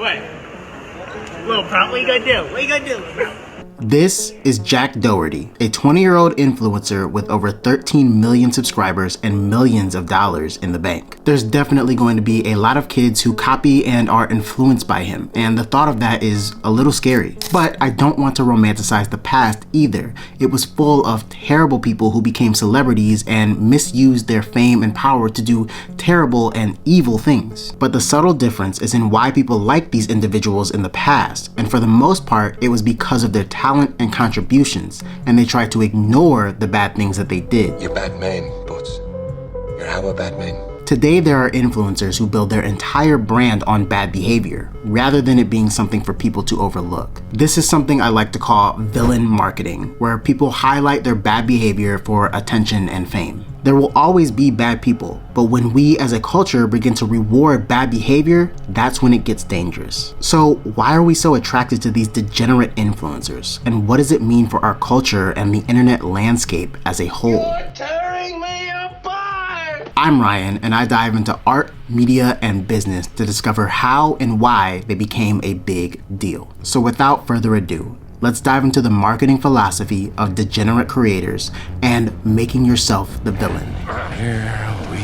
What? Little prompt, what you gonna do? What you gonna do, bro? This is Jack Doherty, a 20-year-old influencer with over 13 million subscribers and millions of dollars in the bank. There's definitely going to be a lot of kids who copy and are influenced by him, and the thought of that is a little scary. But I don't want to romanticize the past either. It was full of terrible people who became celebrities and misused their fame and power to do terrible and evil things. But the subtle difference is in why people like these individuals in the past, and for the most part, it was because of their talent and contributions, and they tried to ignore the bad things that they did. You're bad man, Boots. You're how bad man. Today, there are influencers who build their entire brand on bad behavior, rather than it being something for people to overlook. This is something I like to call villain marketing, where people highlight their bad behavior for attention and fame. There will always be bad people, but when we as a culture begin to reward bad behavior, that's when it gets dangerous. So why are we so attracted to these degenerate influencers? And what does it mean for our culture and the internet landscape as a whole? You're tearing me apart! I'm Ryan, and I dive into art, media, and business to discover how and why they became a big deal. So without further ado, let's dive into the marketing philosophy of degenerate creators and making yourself the villain. Here we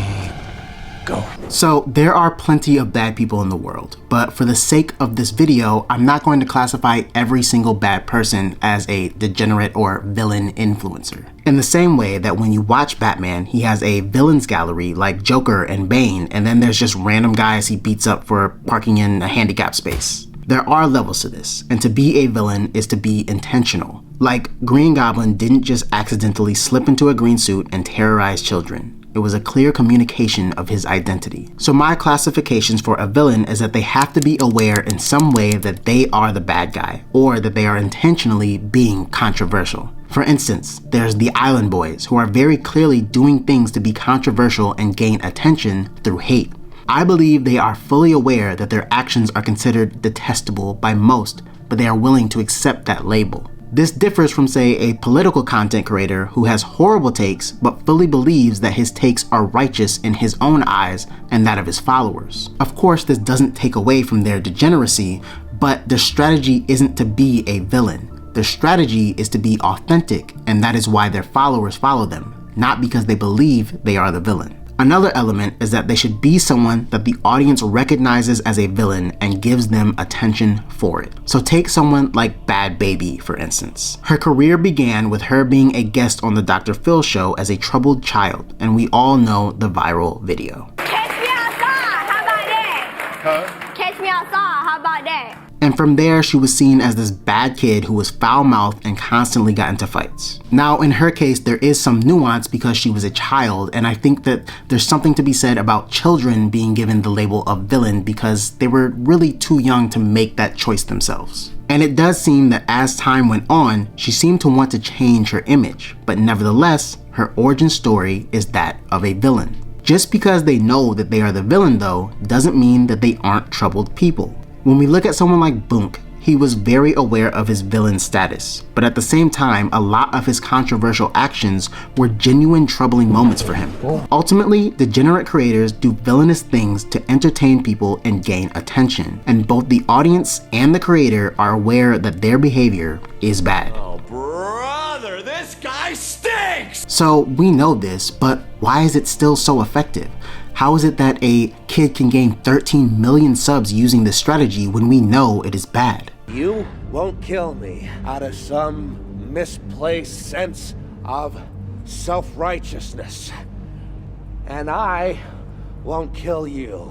go. So there are plenty of bad people in the world, but for the sake of this video, I'm not going to classify every single bad person as a degenerate or villain influencer. In the same way that when you watch Batman, he has a villains gallery like Joker and Bane, and then there's just random guys he beats up for parking in a handicapped space. There are levels to this, and to be a villain is to be intentional. Like, Green Goblin didn't just accidentally slip into a green suit and terrorize children. It was a clear communication of his identity. So my classifications for a villain is that they have to be aware in some way that they are the bad guy, or that they are intentionally being controversial. For instance, there's the Island Boys, who are very clearly doing things to be controversial and gain attention through hate. I believe they are fully aware that their actions are considered detestable by most, but they are willing to accept that label. This differs from, say, a political content creator who has horrible takes but fully believes that his takes are righteous in his own eyes and that of his followers. Of course, this doesn't take away from their degeneracy, but their strategy isn't to be a villain. Their strategy is to be authentic, and that is why their followers follow them, not because they believe they are the villain. Another element is that they should be someone that the audience recognizes as a villain and gives them attention for it. So take someone like Bad Baby, for instance. Her career began with her being a guest on the Dr. Phil show as a troubled child, and we all know the viral video. Catch me outside, how about that? Huh? Catch me outside, how about that? And from there, she was seen as this bad kid who was foul-mouthed and constantly got into fights. Now, in her case, there is some nuance because she was a child, and I think that there's something to be said about children being given the label of villain because they were really too young to make that choice themselves. And it does seem that as time went on, she seemed to want to change her image, but nevertheless, her origin story is that of a villain. Just because they know that they are the villain, though, doesn't mean that they aren't troubled people. When we look at someone like Boonk, he was very aware of his villain status, but at the same time, a lot of his controversial actions were genuine troubling moments for him. Ultimately, degenerate creators do villainous things to entertain people and gain attention, and both the audience and the creator are aware that their behavior is bad. Oh, brother, this guy stinks! So we know this, but why is it still so effective? How is it that a kid can gain 13 million subs using this strategy when we know it is bad? You won't kill me out of some misplaced sense of self-righteousness. And I won't kill you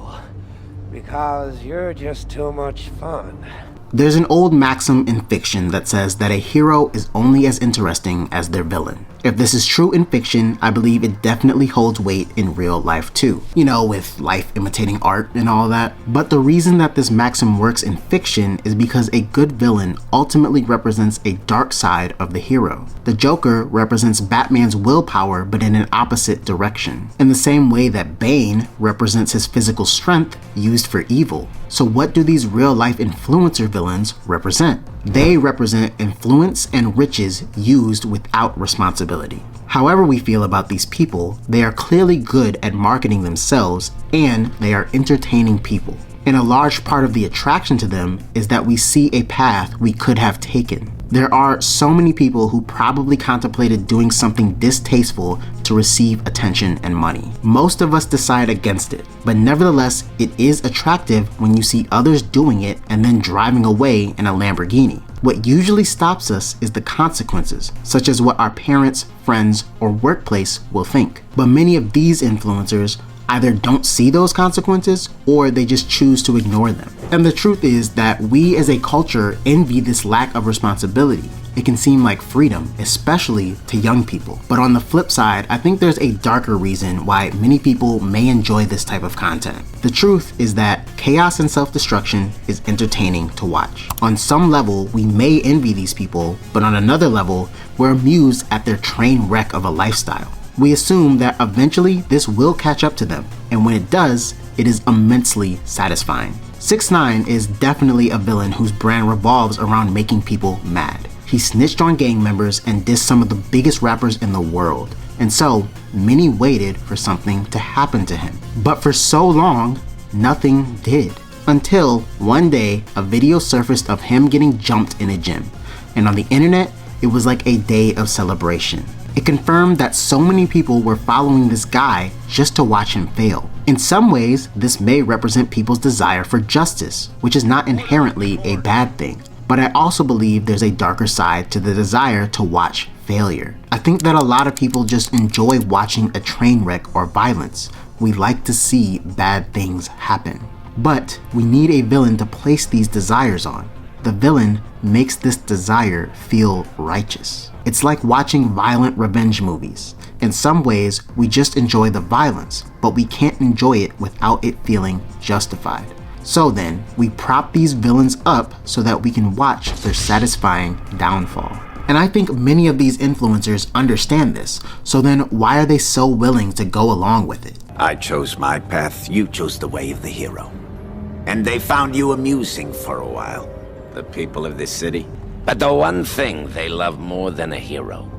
because you're just too much fun. There's an old maxim in fiction that says that a hero is only as interesting as their villain. If this is true in fiction, I believe it definitely holds weight in real life too. You know, with life imitating art and all that. But the reason that this maxim works in fiction is because a good villain ultimately represents a dark side of the hero. The Joker represents Batman's willpower, but in an opposite direction. In the same way that Bane represents his physical strength used for evil. So what do these real life influencer villains represent? They represent influence and riches used without responsibility. However we feel about these people, they are clearly good at marketing themselves and they are entertaining people. And a large part of the attraction to them is that we see a path we could have taken. There are so many people who probably contemplated doing something distasteful to receive attention and money. Most of us decide against it, but nevertheless, it is attractive when you see others doing it and then driving away in a Lamborghini. What usually stops us is the consequences, such as what our parents, friends, or workplace will think. But many of these influencers either don't see those consequences or they just choose to ignore them. And the truth is that we as a culture envy this lack of responsibility. It can seem like freedom, especially to young people. But on the flip side, I think there's a darker reason why many people may enjoy this type of content. The truth is that chaos and self-destruction is entertaining to watch. On some level, we may envy these people, but on another level, we're amused at their train wreck of a lifestyle. We assume that eventually this will catch up to them, and when it does, it is immensely satisfying. 6ix9ine is definitely a villain whose brand revolves around making people mad. He snitched on gang members and dissed some of the biggest rappers in the world, and so many waited for something to happen to him. But for so long, nothing did. Until one day, a video surfaced of him getting jumped in a gym, and on the internet, it was like a day of celebration. It confirmed that so many people were following this guy just to watch him fail. In some ways, this may represent people's desire for justice, which is not inherently a bad thing. But I also believe there's a darker side to the desire to watch failure. I think that a lot of people just enjoy watching a train wreck or violence. We like to see bad things happen. But we need a villain to place these desires on. The villain makes this desire feel righteous. It's like watching violent revenge movies. In some ways, we just enjoy the violence, but we can't enjoy it without it feeling justified. So then, we prop these villains up so that we can watch their satisfying downfall. And I think many of these influencers understand this, so then why are they so willing to go along with it? I chose my path, you chose the way of the hero. And they found you amusing for a while, the people of this city. But the one thing they love more than a hero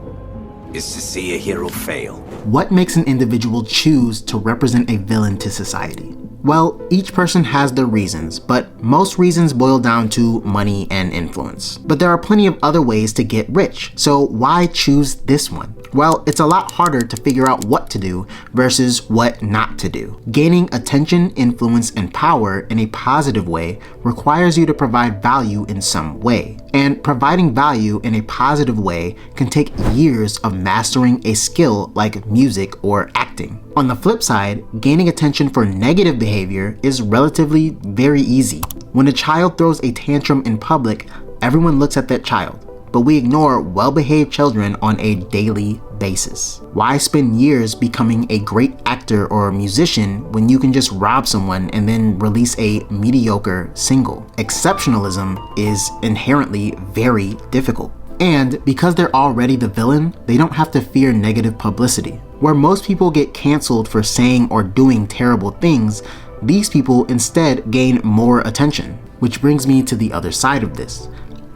is to see a hero fail. What makes an individual choose to represent a villain to society? Well, each person has their reasons, but most reasons boil down to money and influence. But there are plenty of other ways to get rich, so why choose this one? Well, it's a lot harder to figure out what to do versus what not to do. Gaining attention, influence, and power in a positive way requires you to provide value in some way. And providing value in a positive way can take years of mastering a skill like music or acting. On the flip side, gaining attention for negative behavior is relatively very easy. When a child throws a tantrum in public, everyone looks at that child, but we ignore well-behaved children on a daily basis. Why spend years becoming a great actor or musician when you can just rob someone and then release a mediocre single? Exceptionalism is inherently very difficult. And because they're already the villain, they don't have to fear negative publicity. Where most people get canceled for saying or doing terrible things, these people instead gain more attention. Which brings me to the other side of this.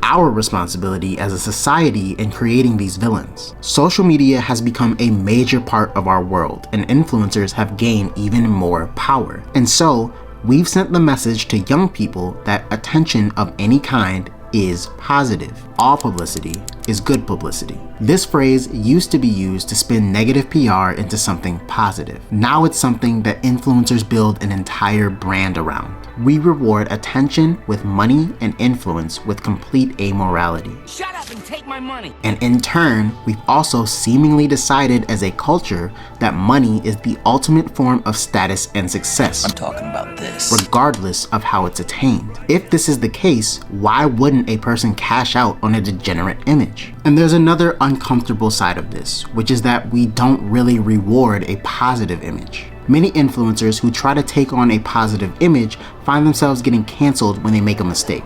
Our responsibility as a society in creating these villains. Social media has become a major part of our world, and influencers have gained even more power. And so, we've sent the message to young people that attention of any kind is positive. All publicity is good publicity. This phrase used to be used to spin negative PR into something positive. Now it's something that influencers build an entire brand around. We reward attention with money and influence with complete amorality. Shut up and take my money. And in turn, we've also seemingly decided as a culture that money is the ultimate form of status and success. I'm talking about this. Regardless of how it's attained. If this is the case, why wouldn't a person cash out on a degenerate image? And there's another uncomfortable side of this, which is that we don't really reward a positive image. Many influencers who try to take on a positive image find themselves getting canceled when they make a mistake.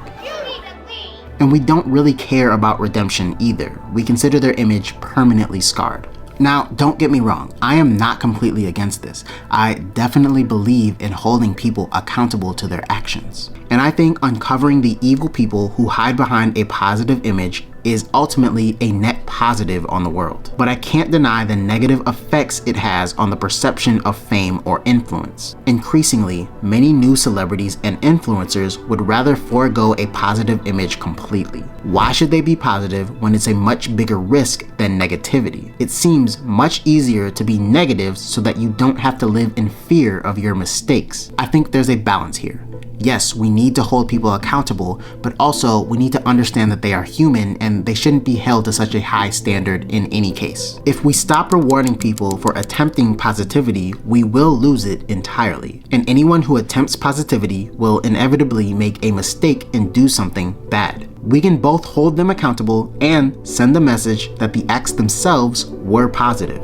And we don't really care about redemption either. We consider their image permanently scarred. Now, don't get me wrong, I am not completely against this. I definitely believe in holding people accountable to their actions. And I think uncovering the evil people who hide behind a positive image is ultimately a net positive on the world. But I can't deny the negative effects it has on the perception of fame or influence. Increasingly, many new celebrities and influencers would rather forego a positive image completely. Why should they be positive when it's a much bigger risk than negativity? It seems much easier to be negative so that you don't have to live in fear of your mistakes. I think there's a balance here. Yes, we need to hold people accountable, but also we need to understand that they are human and they shouldn't be held to such a high standard in any case. If we stop rewarding people for attempting positivity, we will lose it entirely. And anyone who attempts positivity will inevitably make a mistake and do something bad. We can both hold them accountable and send the message that the acts themselves were positive.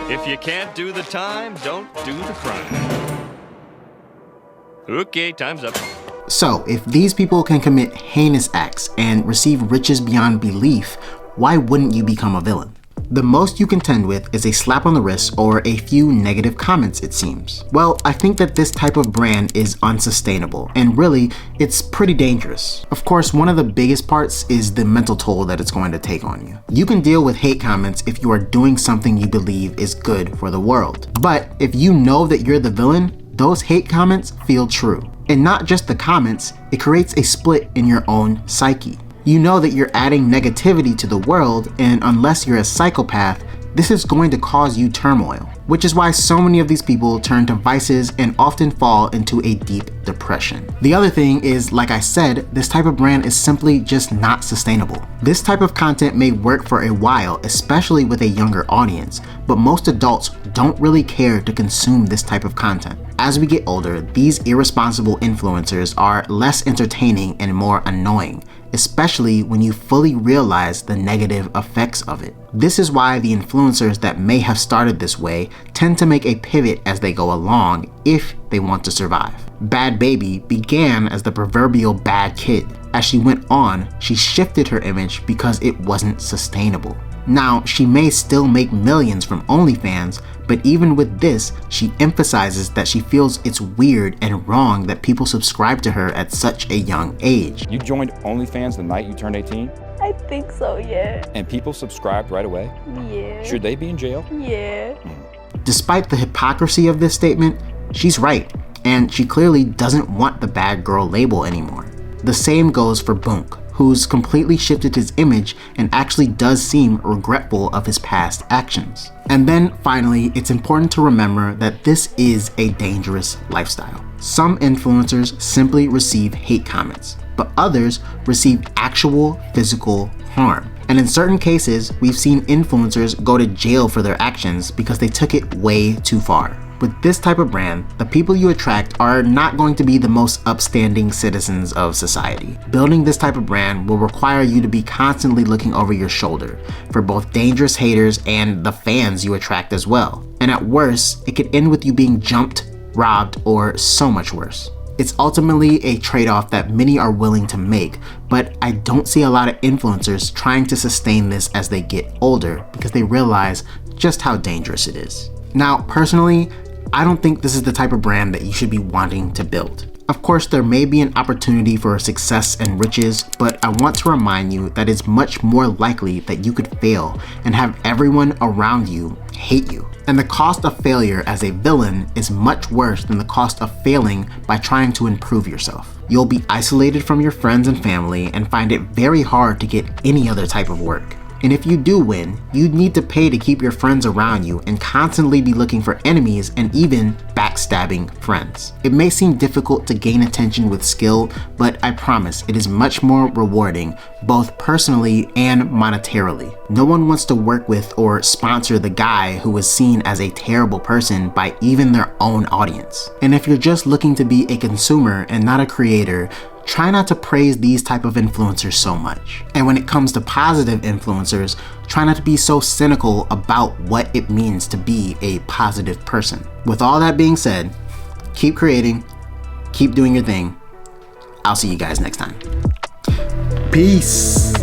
If you can't do the time, don't do the crime. Okay, time's up. So, if these people can commit heinous acts and receive riches beyond belief, why wouldn't you become a villain? The most you contend with is a slap on the wrist or a few negative comments, it seems. Well, I think that this type of brand is unsustainable, and really, it's pretty dangerous. Of course, one of the biggest parts is the mental toll that it's going to take on you. You can deal with hate comments if you are doing something you believe is good for the world. But if you know that you're the villain, those hate comments feel true. And not just the comments, it creates a split in your own psyche. You know that you're adding negativity to the world, and unless you're a psychopath, this is going to cause you turmoil, which is why so many of these people turn to vices and often fall into a deep depression. The other thing is, like I said, this type of brand is simply just not sustainable. This type of content may work for a while, especially with a younger audience, but most adults don't really care to consume this type of content. As we get older, these irresponsible influencers are less entertaining and more annoying, especially when you fully realize the negative effects of it. This is why the influencers that may have started this way tend to make a pivot as they go along if they want to survive. Bad Baby began as the proverbial bad kid. As she went on, she shifted her image because it wasn't sustainable. Now, she may still make millions from OnlyFans, but even with this, she emphasizes that she feels it's weird and wrong that people subscribe to her at such a young age. You joined OnlyFans the night you turned 18? I think so, yeah. And people subscribed right away? Yeah. Should they be in jail? Yeah. Despite the hypocrisy of this statement, she's right, and she clearly doesn't want the bad girl label anymore. The same goes for Bunk, who's completely shifted his image and actually does seem regretful of his past actions. And then finally, it's important to remember that this is a dangerous lifestyle. Some influencers simply receive hate comments, but others receive actual physical harm. And in certain cases, we've seen influencers go to jail for their actions because they took it way too far. With this type of brand, the people you attract are not going to be the most upstanding citizens of society. Building this type of brand will require you to be constantly looking over your shoulder for both dangerous haters and the fans you attract as well. And at worst, it could end with you being jumped, robbed, or so much worse. It's ultimately a trade-off that many are willing to make, but I don't see a lot of influencers trying to sustain this as they get older because they realize just how dangerous it is. Now, personally, I don't think this is the type of brand that you should be wanting to build. Of course, there may be an opportunity for success and riches, but I want to remind you that it's much more likely that you could fail and have everyone around you hate you. And the cost of failure as a villain is much worse than the cost of failing by trying to improve yourself. You'll be isolated from your friends and family and find it very hard to get any other type of work. And if you do win, you'd need to pay to keep your friends around you and constantly be looking for enemies and even backstabbing friends. It may seem difficult to gain attention with skill, but I promise it is much more rewarding, both personally and monetarily. No one wants to work with or sponsor the guy who was seen as a terrible person by even their own audience. And if you're just looking to be a consumer and not a creator, try not to praise these type of influencers so much. And when it comes to positive influencers, try not to be so cynical about what it means to be a positive person. With all that being said, keep creating, keep doing your thing. I'll see you guys next time. Peace.